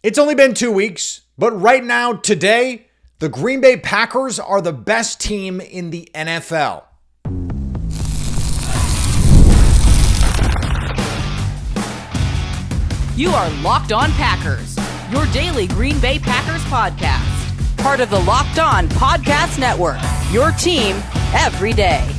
It's only been 2 weeks, but right now, today, the Green Bay Packers are the best team in the NFL. You are Locked On Packers, your daily Green Bay Packers podcast. Part of the Locked On Podcast Network, your team every day.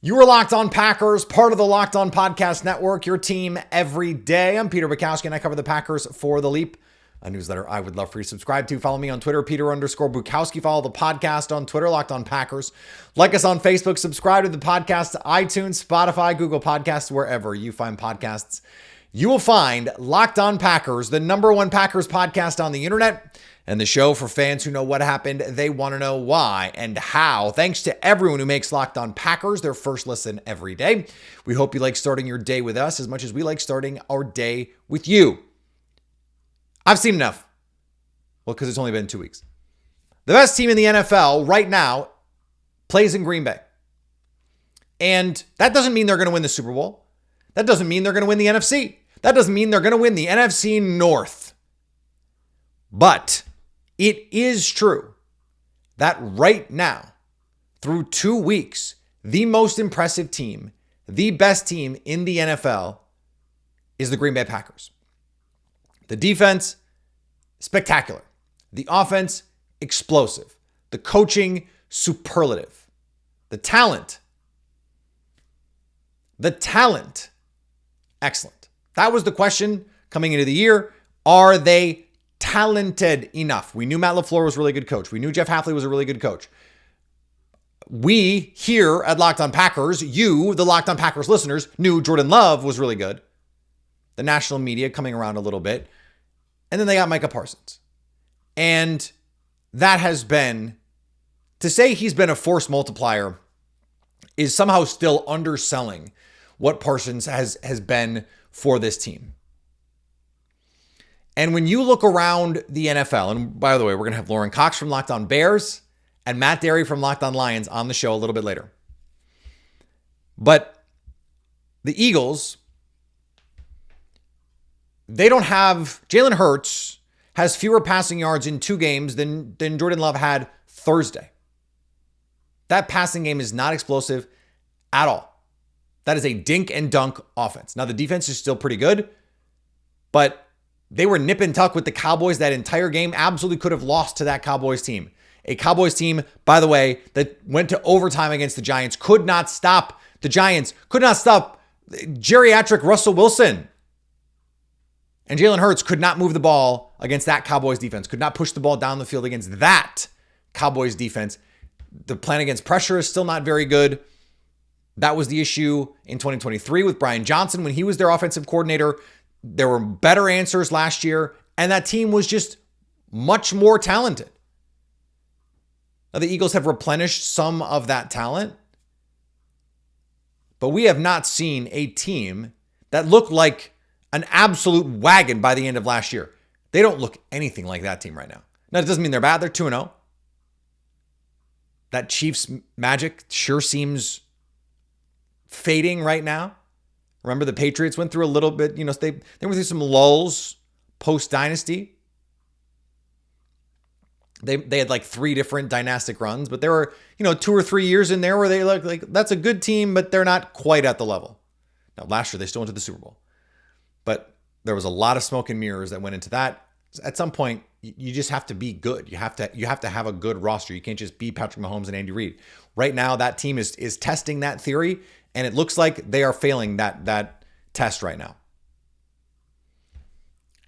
You are Locked On Packers, part of the Locked On Podcast Network, your team every day. I'm Peter Bukowski, and I cover the Packers for The Leap, a newsletter I would love for you to subscribe to. Follow me on Twitter, Peter_Bukowski. Follow the podcast on Twitter, Locked On Packers. Like us on Facebook. Subscribe to the podcast to iTunes, Spotify, Google Podcasts, wherever you find podcasts. You will find Locked On Packers, the #1 Packers podcast on the internet, and the show for fans who know what happened. They want to know why and how. Thanks to everyone who makes Locked On Packers their first listen every day. We hope you like starting your day with us as much as we like starting our day with you. I've seen enough. Well, because it's only been 2 weeks. The best team in the NFL right now plays in Green Bay. And that doesn't mean they're going to win the Super Bowl. That doesn't mean they're going to win the NFC. That doesn't mean they're going to win the NFC North. But it is true that right now, through 2 weeks, the most impressive team, the best team in the NFL is the Green Bay Packers. The defense, spectacular. The offense, explosive. The coaching, superlative. The talent, excellent. That was the question coming into the year. Are they talented enough? We knew Matt LaFleur was a really good coach. We knew Jeff Hafley was a really good coach. We here at Locked On Packers, you, the Locked On Packers listeners, knew Jordan Love was really good. The national media coming around a little bit. And then they got Micah Parsons. And that has been, to say he's been a force multiplier is somehow still underselling what Parsons has been for this team. And when you look around the NFL, and by the way, we're going to have Lorin Cox from Locked On Bears and Matt Dery from Locked On Lions on the show a little bit later. But the Eagles, they don't have, Jalen Hurts has fewer passing yards in 2 games than Jordan Love had Thursday. That passing game is not explosive at all. That is a dink and dunk offense. Now, the defense is still pretty good, but they were nip and tuck with the Cowboys that entire game. Absolutely could have lost to that Cowboys team. A Cowboys team, by the way, that went to overtime against the Giants, could not stop the Giants, could not stop geriatric Russell Wilson. And Jalen Hurts could not move the ball against that Cowboys defense, could not push the ball down the field against that Cowboys defense. The plan against pressure is still not very good. That was the issue in 2023 with Brian Johnson when he was their offensive coordinator. There were better answers last year, and that team was just much more talented. Now, the Eagles have replenished some of that talent, but we have not seen a team that looked like an absolute wagon by the end of last year. They don't look anything like that team right now. Now, it doesn't mean they're bad. They're 2-0. That Chiefs magic sure seems fading right now. Remember, the Patriots went through a little bit, they went through some lulls post-dynasty. They had like 3 different dynastic runs, but there were, 2 or 3 years in there where they look like that's a good team, but they're not quite at the level. Now, last year, they still went to the Super Bowl. But there was a lot of smoke and mirrors that went into that. At some point, you just have to be good. You have to have a good roster. You can't just be Patrick Mahomes and Andy Reid. Right now, that team is testing that theory, and it looks like they are failing that test right now.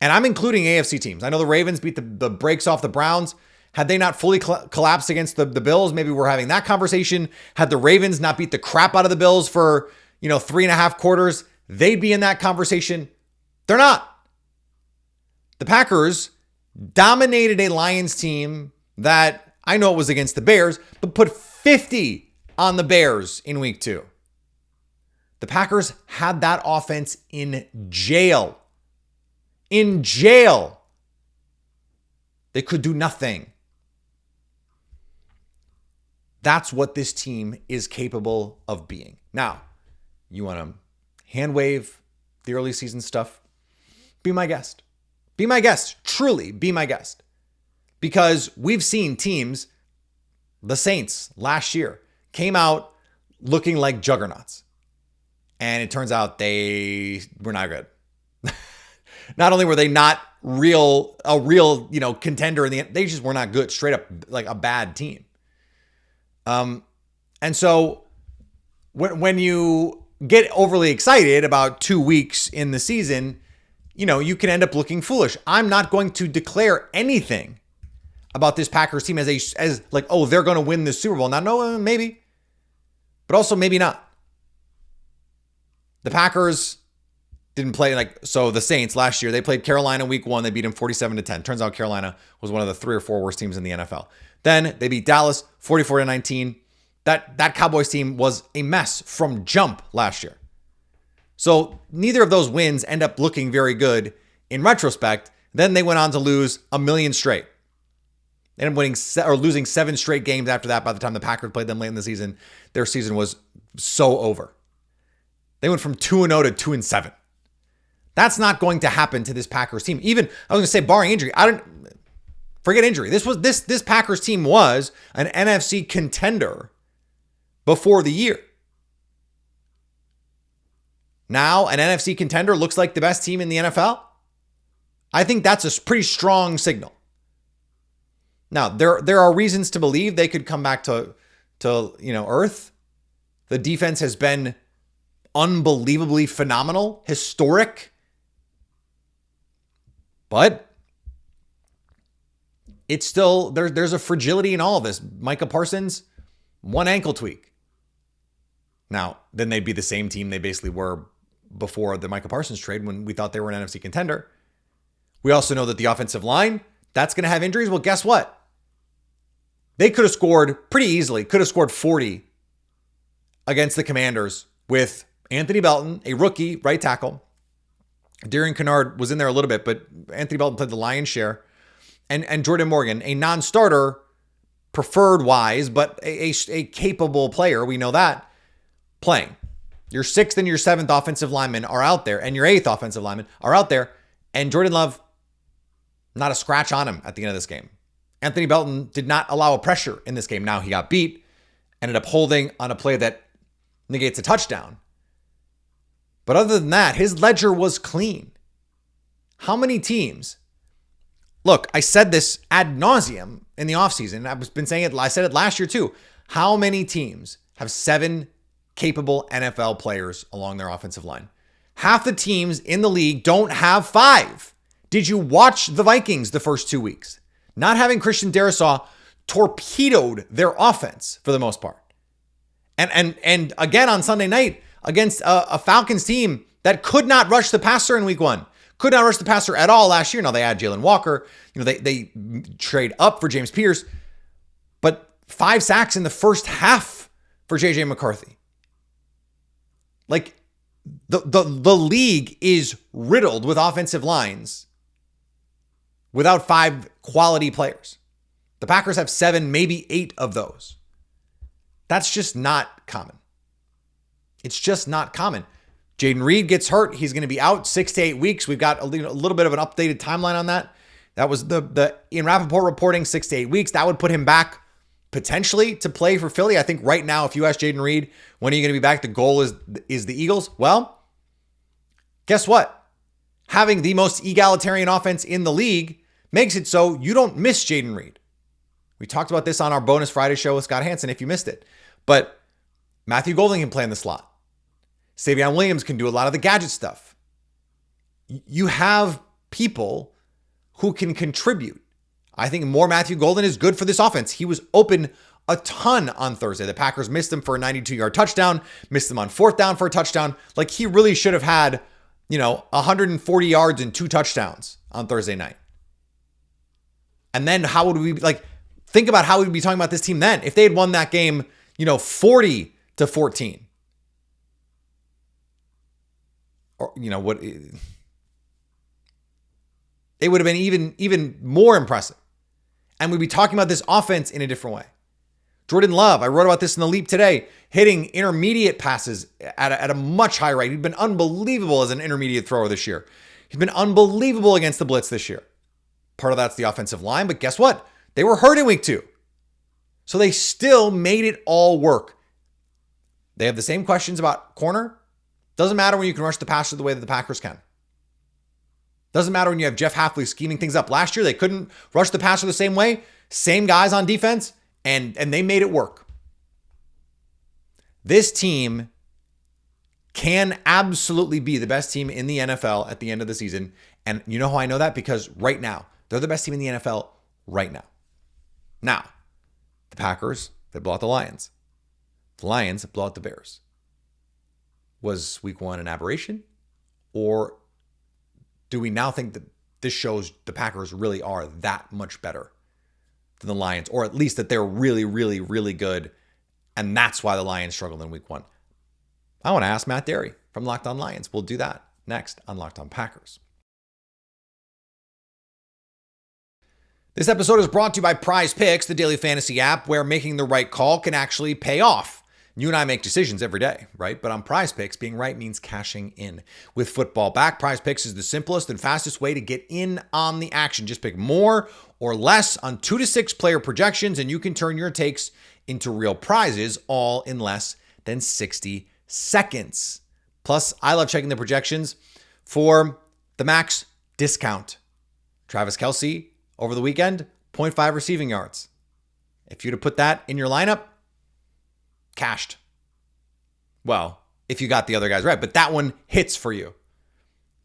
And I'm including AFC teams. I know the Ravens beat the brakes off the Browns. Had they not fully collapsed against the Bills, maybe we're having that conversation. Had the Ravens not beat the crap out of the Bills for 3.5 quarters, they'd be in that conversation. They're not. The Packers dominated a Lions team that I know it was against the Bears, but put 50 on the Bears in week 2. The Packers had that offense in jail. In jail. They could do nothing. That's what this team is capable of being. Now, you want to hand wave the early season stuff, be my guest. Be my guest. Truly be my guest. Because we've seen teams, the Saints last year, came out looking like juggernauts. And it turns out they were not good. Not only were they not a real, contender they just were not good. Straight up like a bad team. And so when you get overly excited about 2 weeks in the season, you can end up looking foolish. I'm not going to declare anything about this Packers team as like, oh, they're going to win the Super Bowl. Now, no, maybe, but also maybe not. The Packers didn't play so the Saints last year, they played Carolina week 1. They beat them 47-10. Turns out Carolina was one of the 3 or 4 worst teams in the NFL. Then they beat Dallas 44-19. That Cowboys team was a mess from jump last year. So neither of those wins end up looking very good in retrospect. Then they went on to lose a million straight. They ended up losing 7 straight games after that. By the time the Packers played them late in the season, their season was so over. They went from 2-0 to 2-7. That's not going to happen to this Packers team. Even, I was going to say, barring injury, forget injury. This Packers team was an NFC contender before the year. Now, an NFC contender looks like the best team in the NFL. I think that's a pretty strong signal. Now, there are reasons to believe they could come back to earth. The defense has been unbelievably phenomenal, historic. But it's still, there's a fragility in all of this. Micah Parsons, 1 ankle tweak. Now, then they'd be the same team they basically were before the Micah Parsons trade when we thought they were an NFC contender. We also know that the offensive line, that's going to have injuries. Well, guess what? They could have scored pretty easily, could have scored 40 against the Commanders with Anthony Belton, a rookie right tackle. Darian Kennard was in there a little bit, but Anthony Belton played the lion's share. And Jordan Morgan, a non-starter, preferred wise, but a capable player, we know that, playing. Your 6th and your 7th offensive linemen are out there, and your 8th offensive linemen are out there, and Jordan Love, not a scratch on him at the end of this game. Anthony Belton did not allow a pressure in this game. Now he got beat, ended up holding on a play that negates a touchdown. But other than that, his ledger was clean. How many teams? Look, I said this ad nauseum in the offseason. I've been saying it. I said it last year too. How many teams have 7 capable NFL players along their offensive line? Half the teams in the league don't have 5. Did you watch the Vikings the first 2 weeks? Not having Christian Darrisaw torpedoed their offense for the most part. And again on Sunday night against a Falcons team that could not rush the passer in week 1. Could not rush the passer at all last year. Now they add Jalen Walker. They trade up for James Pierce. But 5 sacks in the first half for JJ McCarthy. Like the league is riddled with offensive lines without 5 quality players. The Packers have 7, maybe 8 of those. That's just not common. It's just not common. Jaden Reed gets hurt. He's going to be out 6 to 8 weeks. We've got a little bit of an updated timeline on that. That was the Ian Rappaport reporting 6 to 8 weeks. That would put him back potentially to play for Philly. I think right now, if you ask Jaden Reed, when are you going to be back? The goal is the Eagles. Well, guess what? Having the most egalitarian offense in the league makes it so you don't miss Jaden Reed. We talked about this on our bonus Friday show with Scott Hansen if you missed it. But Matthew Golden can play in the slot. Savion Williams can do a lot of the gadget stuff. You have people who can contribute. I think more Matthew Golden is good for this offense. He was open a ton on Thursday. The Packers missed him for a 92-yard touchdown, missed him on 4th down for a touchdown. Like he really should have had, 140 yards and 2 touchdowns on Thursday night. And then how would we think about how we'd be talking about this team then if they had won that game, 40-14. Or what it would have been even more impressive. And we'd be talking about this offense in a different way. Jordan Love, I wrote about this in the Leap today, hitting intermediate passes at a much higher rate. He's been unbelievable as an intermediate thrower this year. He's been unbelievable against the blitz this year. Part of that's the offensive line, but guess what? They were hurt in week 2. So they still made it all work. They have the same questions about corner. Doesn't matter when you can rush the passer the way that the Packers can. Doesn't matter when you have Jeff Hafley scheming things up. Last year, they couldn't rush the passer the same way. Same guys on defense, and they made it work. This team can absolutely be the best team in the NFL at the end of the season. And you know how I know that? Because right now, they're the best team in the NFL right now. Now, the Packers, they blow out the Lions. The Lions blow out the Bears. Was week 1 an aberration? Or do we now think that this shows the Packers really are that much better than the Lions? Or at least that they're really, really, really good, and that's why the Lions struggled in week 1? I want to ask Matt Dery from Locked On Lions. We'll do that next on Locked On Packers. This episode is brought to you by Prize Picks, the daily fantasy app where making the right call can actually pay off. You and I make decisions every day, right? But on Prize Picks, being right means cashing in. With football back, Prize Picks is the simplest and fastest way to get in on the action. Just pick more or less on 2 to 6 player projections, and you can turn your takes into real prizes all in less than 60 seconds. Plus, I love checking the projections for the max discount. Travis Kelce over the weekend, 0.5 receiving yards. If you'd have put that in your lineup, cashed. Well, if you got the other guys right, but that one hits for you.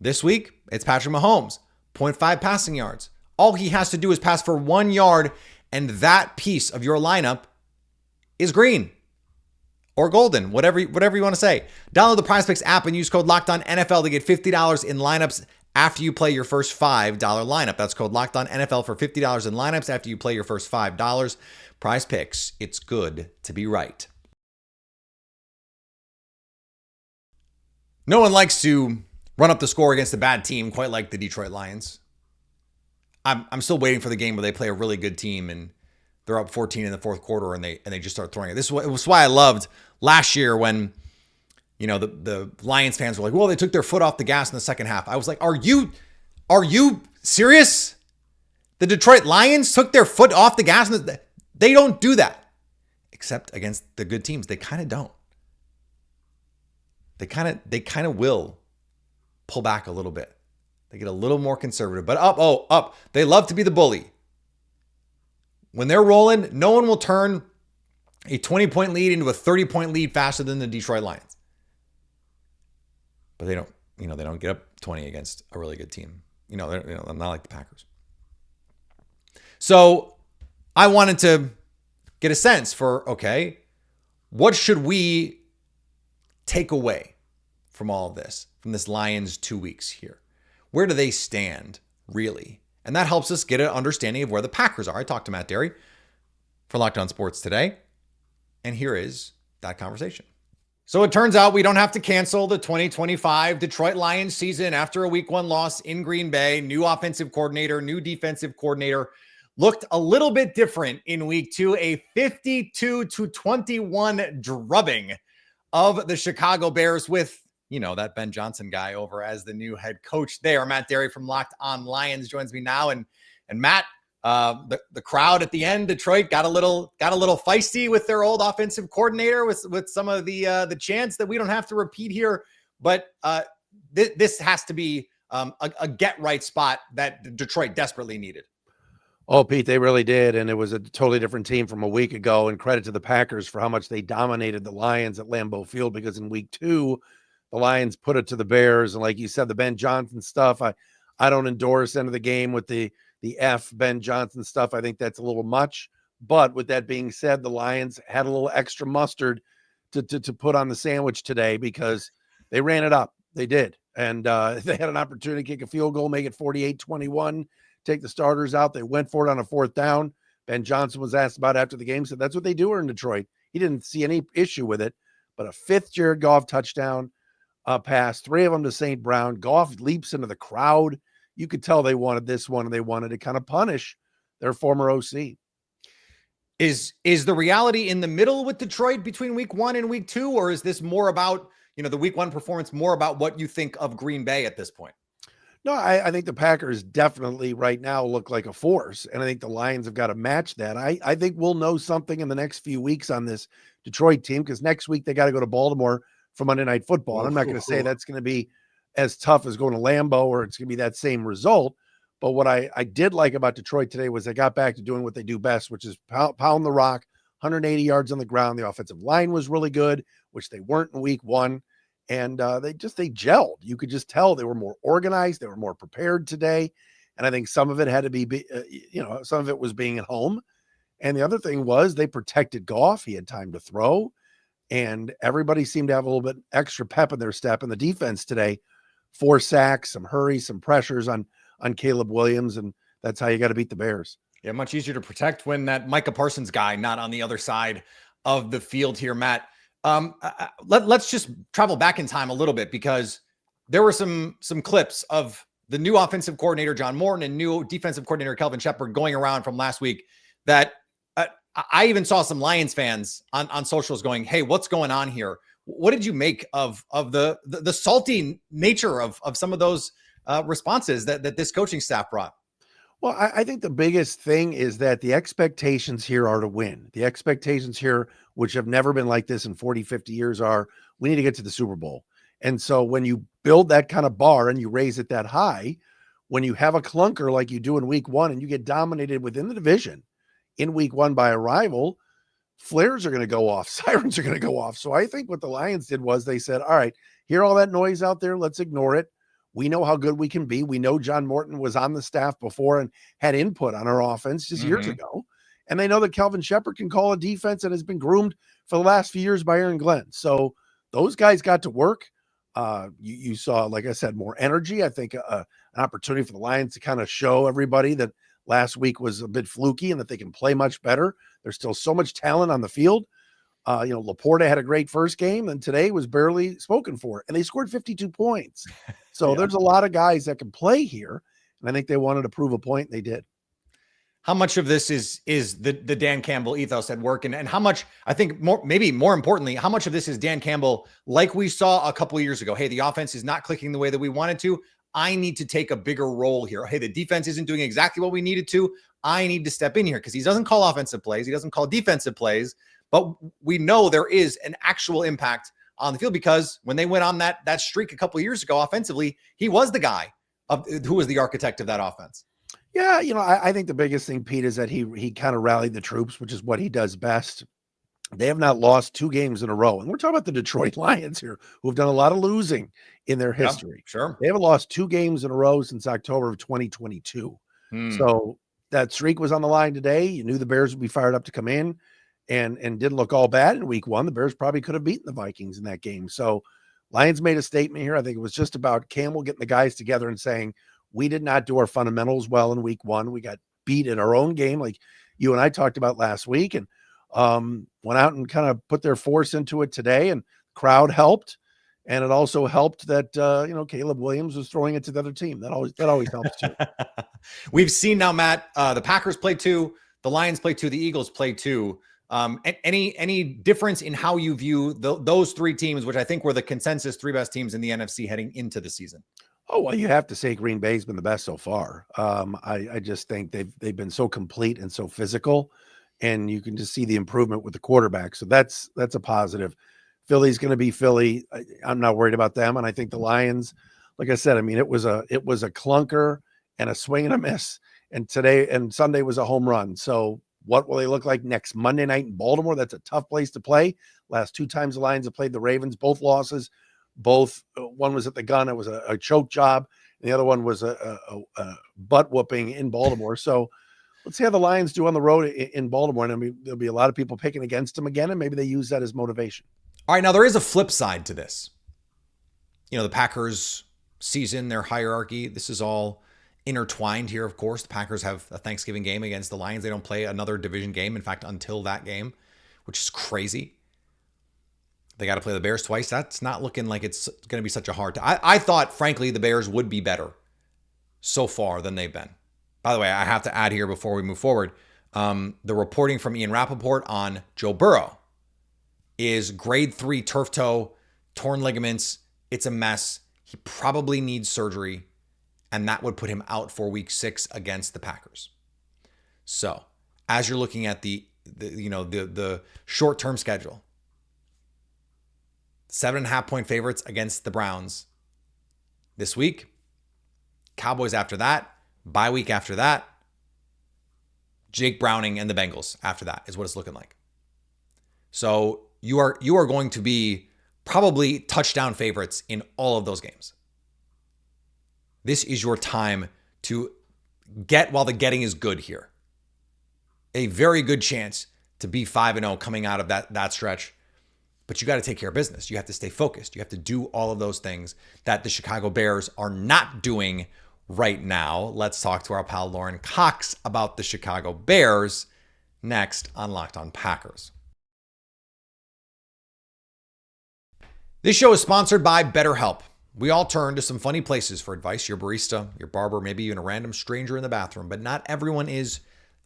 This week, it's Patrick Mahomes, 0.5 passing yards. All he has to do is pass for 1 yard, and that piece of your lineup is green or golden, whatever you want to say. Download the PrizePicks app and use code LOCKEDONNFL to get $50 in lineups after you play your first $5 lineup. That's code LOCKEDONNFL for $50 in lineups after you play your first $5. PrizePicks, it's good to be right. No one likes to run up the score against a bad team quite like the Detroit Lions. I'm still waiting for the game where they play a really good team and they're up 14 in the fourth quarter and they just start throwing it. It was why I loved last year when, you know, the Lions fans were like, well, they took their foot off the gas in the second half. I was like, are you serious? The Detroit Lions took their foot off the gas. They don't do that. Except against the good teams. They kind of don't. They kind of will pull back a little bit. They get a little more conservative, but up. They love to be the bully. When they're rolling, no one will turn a 20-point lead into a 30-point lead faster than the Detroit Lions. But they don't get up 20 against a really good team. They're not like the Packers. So I wanted to get a sense for, okay, what should we take away from all of this, from this Lions 2 weeks here? Where do they stand, really? And that helps us get an understanding of where the Packers are. I talked to Matt Dery for Locked On Sports today, and here is that conversation. So it turns out we don't have to cancel the 2025 Detroit Lions season after a week 1 loss in Green Bay. New offensive coordinator, new defensive coordinator. Looked a little bit different in week 2, a 52-21 drubbing of the Chicago Bears with, that Ben Johnson guy over as the new head coach there. Matt Dery from Locked On Lions joins me now. And Matt, the crowd at the end, Detroit got a little feisty with their old offensive coordinator with some of the chants that we don't have to repeat here. But this has to be a get right spot that Detroit desperately needed. Oh, Pete, they really did. And it was a totally different team from a week ago. And credit to the Packers for how much they dominated the Lions at Lambeau Field, because in week 2, the Lions put it to the Bears. And like you said, the Ben Johnson stuff, I don't endorse end of the game with the F Ben Johnson stuff. I think that's a little much. But with that being said, the Lions had a little extra mustard to put on the sandwich today because they ran it up. They did. And they had an opportunity to kick a field goal, make it 48-21. Take the starters out. They went for it on a 4th down. Ben Johnson was asked about after the game, said that's what they do in Detroit. He didn't see any issue with it. But a 5th Jared Goff touchdown pass, 3 of them to St. Brown. Goff leaps into the crowd. You could tell they wanted this one, and they wanted to kind of punish their former OC. Is the reality in the middle with Detroit between week 1 and week 2, or is this more about, the week 1 performance, more about what you think of Green Bay at this point? No, I think the Packers definitely right now look like a force, and I think the Lions have got to match that. I think we'll know something in the next few weeks on this Detroit team, because next week they got to go to Baltimore for Monday Night Football. And I'm not going to say that's going to be as tough as going to Lambeau, or it's going to be that same result. But what I did like about Detroit today was they got back to doing what they do best, which is pound the rock, 180 yards on the ground. The offensive line was really good, which they weren't in week 1. And they gelled. You could just tell they were more organized. They were more prepared today. And I think some of it had to be, some of it was being at home. And the other thing was they protected Goff. He had time to throw. And everybody seemed to have a little bit extra pep in their step. And the defense today, 4 sacks, some hurries, some pressures on Caleb Williams. And that's how you got to beat the Bears. Yeah, much easier to protect when that Micah Parsons guy not on the other side of the field here, Matt. Let's just travel back in time a little bit, because there were some clips of the new offensive coordinator, John Morton, and new defensive coordinator, Kelvin Shepard, going around from last week that I even saw some Lions fans on socials going, "Hey, what's going on here?" What did you make of the salty nature of some of those responses that this coaching staff brought? Well, I think the biggest thing is that the expectations here are to win. The expectations here, which have never been like this in 40, 50 years, are we need to get to the Super Bowl. And so when you build that kind of bar and you raise it that high, when you have a clunker like you do in week 1 and you get dominated within the division in week 1 by a rival, flares are going to go off, sirens are going to go off. So I think what the Lions did was they said, all right, hear all that noise out there, let's ignore it. We know how good we can be. We know John Morton was on the staff before and had input on our offense just years ago. And they know that Kelvin Shepard can call a defense and has been groomed for the last few years by Aaron Glenn. So those guys got to work. You saw, like I said, more energy. I think an opportunity for the Lions to kind of show everybody that last week was a bit fluky and that they can play much better. There's still so much talent on the field. Laporta had a great first game, and today was barely spoken for, and they scored 52 points. So there's a lot of guys that can play here, and I think they wanted to prove a point. And they did. How much of this is the Dan Campbell ethos at work, and how much, I think maybe more importantly, how much of this is Dan Campbell, like we saw a couple of years ago? Hey, the offense is not clicking the way that we wanted to. I need to take a bigger role here. Hey, the defense isn't doing exactly what we needed to. I need to step in here, because he doesn't call offensive plays. He doesn't call defensive plays. But we know there is an actual impact on the field, because when they went on that streak a couple of years ago offensively, he was the guy who was the architect of that offense. Yeah, I think the biggest thing, Pete, is that he kind of rallied the troops, which is what he does best. They have not lost 2 games in a row. And we're talking about the Detroit Lions here, who have done a lot of losing in their history. Yeah, sure. They haven't lost 2 games in a row since October of 2022. So that streak was on the line today. You knew the Bears would be fired up to come in. And didn't look all bad in week 1. The Bears probably could have beaten the Vikings in that game. So Lions made a statement here. I think it was just about Campbell getting the guys together and saying, we did not do our fundamentals well in week 1. We got beat in our own game, like you and I talked about last week, and went out and kind of put their force into it today, and crowd helped. And it also helped that, Caleb Williams was throwing it to the other team. That always helps too. We've seen now, Matt, the Packers play 2, the Lions play 2, the Eagles play 2. Any difference in how you view those 3 teams, which I think were the consensus 3 best teams in the NFC heading into the season? Oh, well, you have to say Green Bay's been the best so far. I just think they've been so complete and so physical, and you can just see the improvement with the quarterback. So that's a positive. Philly's going to be Philly. I'm not worried about them. And I think the Lions, like I said, I mean, it was a clunker and a swing and a miss. And today and Sunday was a home run. So what will they look like next Monday night in Baltimore? That's a tough place to play. Last 2 times the Lions have played the Ravens, both losses. One was at the gun. It was a choke job. And the other one was a butt whooping in Baltimore. So let's see how the Lions do on the road in Baltimore. And I mean, there'll be a lot of people picking against them again, and maybe they use that as motivation. All right. Now there is a flip side to this. The Packers season, their hierarchy, this is all intertwined here. Of course, the Packers have a Thanksgiving game against the Lions. They don't play another division game, in fact, until that game, which is crazy. They got to play the Bears twice. That's not looking like it's going to be such a hard time. I thought, frankly, the Bears would be better so far than they've been. By the way, I have to add here before we move forward, The reporting from Ian Rappaport on Joe Burrow is grade 3 turf toe, torn ligaments. It's a mess. He probably needs surgery, and that would put him out for week 6 against the Packers. So as you're looking at the short-term schedule, 7.5 point favorites against the Browns this week, Cowboys after that, bye week after that, Jake Browning and the Bengals after that is what it's looking like. So you are going to be probably touchdown favorites in all of those games. This is your time to get while the getting is good here. A very good chance to be 5-0 coming out of that stretch. But you got to take care of business. You have to stay focused. You have to do all of those things that the Chicago Bears are not doing right now. Let's talk to our pal Lorin Cox about the Chicago Bears next on Locked On Packers. This show is sponsored by BetterHelp. We all turn to some funny places for advice. Your barista, your barber, maybe even a random stranger in the bathroom, but not everyone is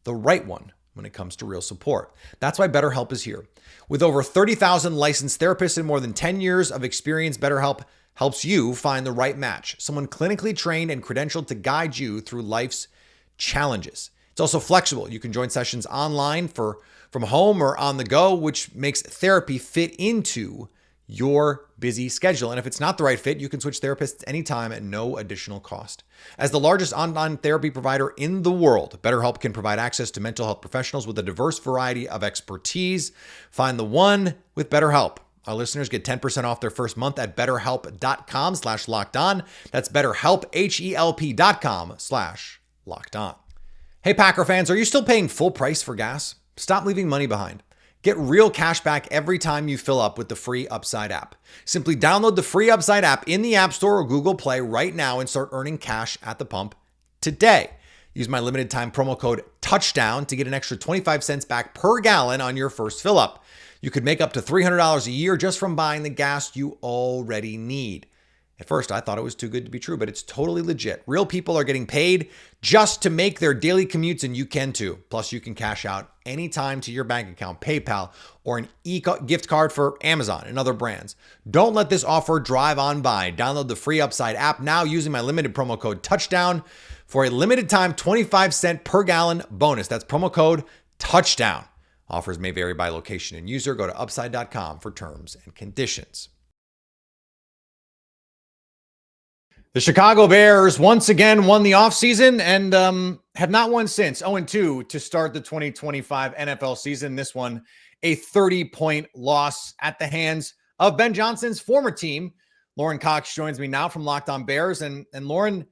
the right one when it comes to real support. That's why BetterHelp is here. With over 30,000 licensed therapists and more than 10 years of experience, BetterHelp helps you find the right match, someone clinically trained and credentialed to guide you through life's challenges. It's also flexible. You can join sessions online from home or on the go, which makes therapy fit into your busy schedule. And if it's not the right fit, you can switch therapists anytime at no additional cost. As the largest online therapy provider in the world, BetterHelp can provide access to mental health professionals with a diverse variety of expertise. Find the one with BetterHelp. Our listeners get 10% off their first month at betterhelp.com/lockedon. That's BetterHelp, HELP.com/lockedon. Hey, Packer fans, are you still paying full price for gas? Stop leaving money behind. Get real cash back every time you fill up with the free Upside app. Simply download the free Upside app in the App Store or Google Play right now and start earning cash at the pump today. Use my limited time promo code TOUCHDOWN to get an extra 25 cents back per gallon on your first fill up. You could make up to $300 a year just from buying the gas you already need. At first, I thought it was too good to be true, but it's totally legit. Real people are getting paid just to make their daily commutes, and you can too. Plus, you can cash out anytime to your bank account, PayPal, or an gift card for Amazon and other brands. Don't let this offer drive on by. Download the free Upside app now using my limited promo code TOUCHDOWN for a limited time 25 cent per gallon bonus. That's promo code TOUCHDOWN. Offers may vary by location and user. Go to upside.com for terms and conditions. The Chicago Bears once again won the offseason and have not won since. 0-2 to start the 2025 NFL season. This one, a 30-point loss at the hands of Ben Johnson's former team. Lorin Cox joins me now from Locked On Bears. And Lorin,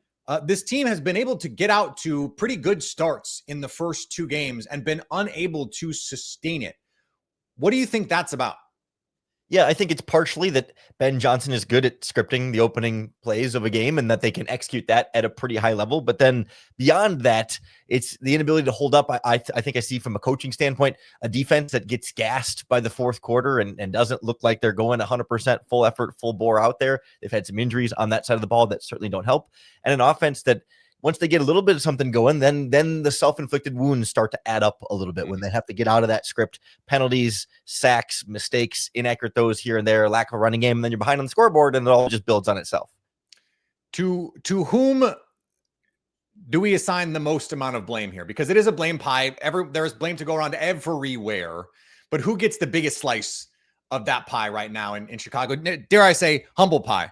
this team has been able to get out to pretty good starts in the first 2 games and been unable to sustain it. What do you think that's about? Yeah, I think it's partially that Ben Johnson is good at scripting the opening plays of a game and that they can execute that at a pretty high level. But then beyond that, it's the inability to hold up. I think I see from a coaching standpoint, a defense that gets gassed by the fourth quarter and doesn't look like they're going 100% full effort, full bore out there. They've had some injuries on that side of the ball that certainly don't help. And an offense that once they get a little bit of something going, then the self-inflicted wounds start to add up a little bit when they have to get out of that script. Penalties, sacks, mistakes, inaccurate throws here and there, lack of a running game, and then you're behind on the scoreboard, and it all just builds on itself. To whom do we assign the most amount of blame here? Because it is a blame pie. There's blame to go around everywhere, but who gets the biggest slice of that pie right now in Chicago? Dare I say, humble pie?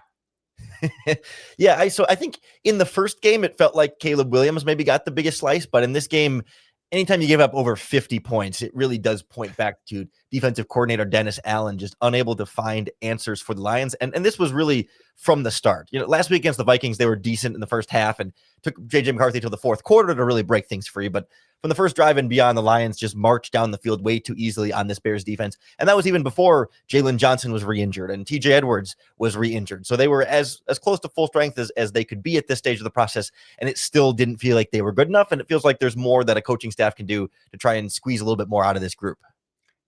Yeah, so I think in the first game, it felt like Caleb Williams maybe got the biggest slice, but in this game, anytime you give up over 50 points, it really does point back to defensive coordinator Dennis Allen just unable to find answers for the Lions. And this was really from the start. You know, last week against the Vikings, they were decent in the first half and took J.J. McCarthy till the fourth quarter to really break things free. But from the first drive and beyond, the Lions just marched down the field way too easily on this Bears defense. And that was even before Jalen Johnson was re-injured and T.J. Edwards was re-injured. So they were as close to full strength as they could be at this stage of the process. And it still didn't feel like they were good enough. And it feels like there's more that a coaching staff can do to try and squeeze a little bit more out of this group.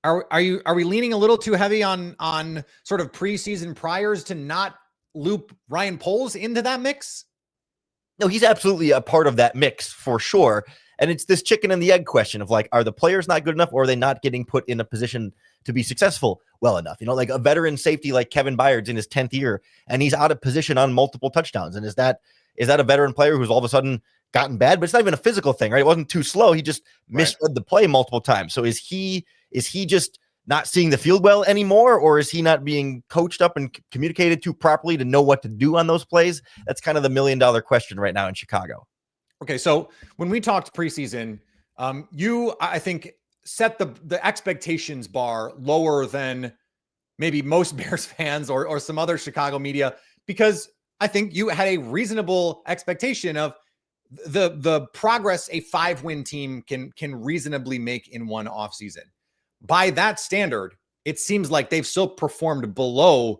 Are we leaning a little too heavy on sort of preseason priors to not loop Ryan Poles into that mix? No, he's absolutely a part of that mix for sure. And it's this chicken and the egg question of like, are the players not good enough, or are they not getting put in a position to be successful well enough? Like a veteran safety like Kevin Byard's in his 10th year and he's out of position on multiple touchdowns. And is that a veteran player who's all of a sudden gotten bad? But it's not even a physical thing, right? It wasn't too slow. He just misread the play multiple times. So is he just not seeing the field well anymore, or is he not being coached up and communicated to properly to know what to do on those plays? That's kind of the $1 million question right now in Chicago. Okay, so when we talked preseason, you, I think, set the expectations bar lower than maybe most Bears fans or some other Chicago media, because I think you had a reasonable expectation of the progress a 5-win team can reasonably make in one offseason. By that standard, it seems like they've still performed below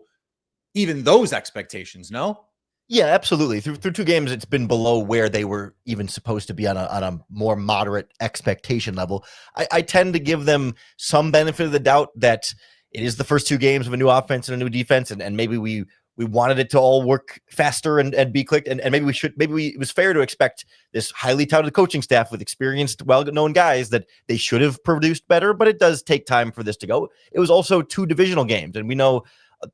even those expectations, no? Yeah, absolutely. Through 2 games, it's been below where they were even supposed to be on a more moderate expectation level. I tend to give them some benefit of the doubt that it is the first 2 games of a new offense and a new defense, and maybe we wanted it to all work faster and be clicked, and maybe it was fair to expect this highly touted coaching staff with experienced, well-known guys that they should have produced better, but it does take time for this to go. It was also 2 divisional games, and we know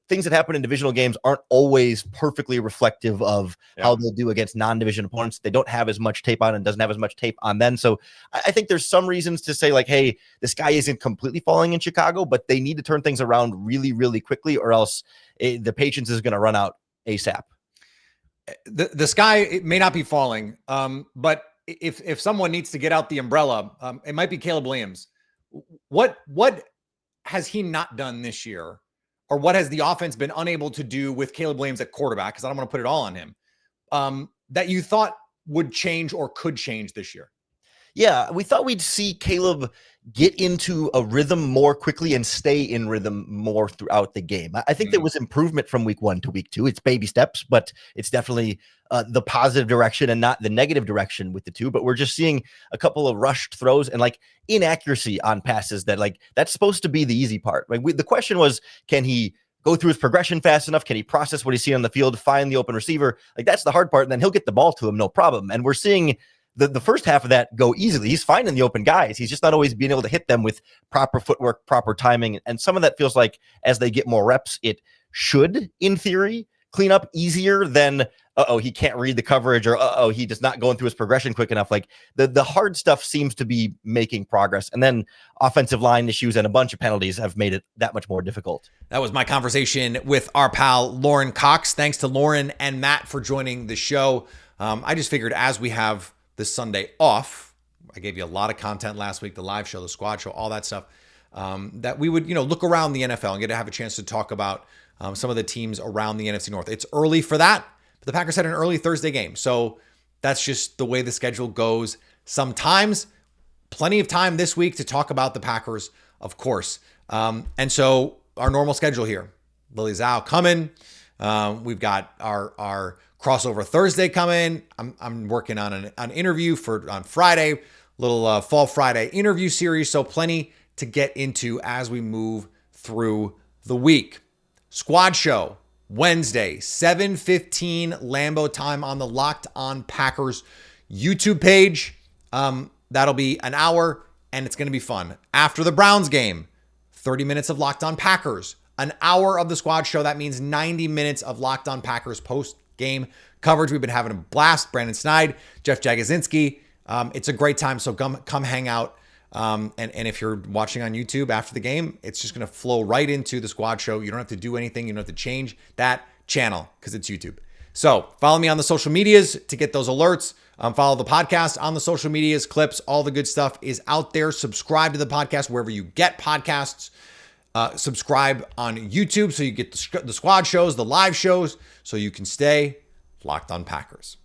things that happen in divisional games aren't always perfectly reflective of how they'll do against non-division opponents. They don't have as much tape on and doesn't have as much tape on them. So I think there's some reasons to say like, hey, the sky isn't completely falling in Chicago, but they need to turn things around really, really quickly, or else the patience is going to run out ASAP. The sky, it may not be falling, but if someone needs to get out the umbrella, it might be Caleb Williams. What has he not done this year? Or what has the offense been unable to do with Caleb Williams at quarterback? Because I don't want to put it all on him. That you thought would change or could change this year? Yeah, we thought we'd see Caleb get into a rhythm more quickly and stay in rhythm more throughout the game. I think there was improvement from week 1 to week 2. It's baby steps, but it's definitely the positive direction and not the negative direction with the 2. But we're just seeing a couple of rushed throws and like inaccuracy on passes that like that's supposed to be the easy part. Like the question was, can he go through his progression fast enough? Can he process what he's seeing on the field, find the open receiver? Like that's the hard part. And then he'll get the ball to him, no problem. And we're seeing the first half of that go easily. He's finding the open guys. He's just not always being able to hit them with proper footwork, proper timing. And some of that feels like as they get more reps, it should, in theory, clean up easier than, he can't read the coverage, or he just not going through his progression quick enough. Like the hard stuff seems to be making progress. And then offensive line issues and a bunch of penalties have made it that much more difficult. That was my conversation with our pal, Lorin Cox. Thanks to Lorin and Matt for joining the show. I just figured as we have this Sunday off, I gave you a lot of content last week, the live show, the squad show, all that stuff, that we would, look around the NFL and get to have a chance to talk about some of the teams around the NFC North. It's early for that, but the Packers had an early Thursday game. So that's just the way the schedule goes. Sometimes plenty of time this week to talk about the Packers, of course. And so our normal schedule here, Lily Zhao coming. We've got our crossover Thursday coming. I'm working on an interview on Friday, little Fall Friday interview series. So plenty to get into as we move through the week. Squad show Wednesday, 7:15 Lambeau time on the Locked On Packers YouTube page. That'll be an hour and it's going to be fun. After the Browns game, 30 minutes of Locked On Packers. An hour of the squad show. That means 90 minutes of Locked On Packers post-game coverage. We've been having a blast. Brandon Snide, Jeff Jagosinski. It's a great time, so come hang out. And if you're watching on YouTube after the game, it's just going to flow right into the squad show. You don't have to do anything. You don't have to change that channel because it's YouTube. So follow me on the social medias to get those alerts. Follow the podcast on the social medias, clips, all the good stuff is out there. Subscribe to the podcast wherever you get podcasts. Subscribe on YouTube so you get the squad shows, the live shows, so you can stay locked on Packers.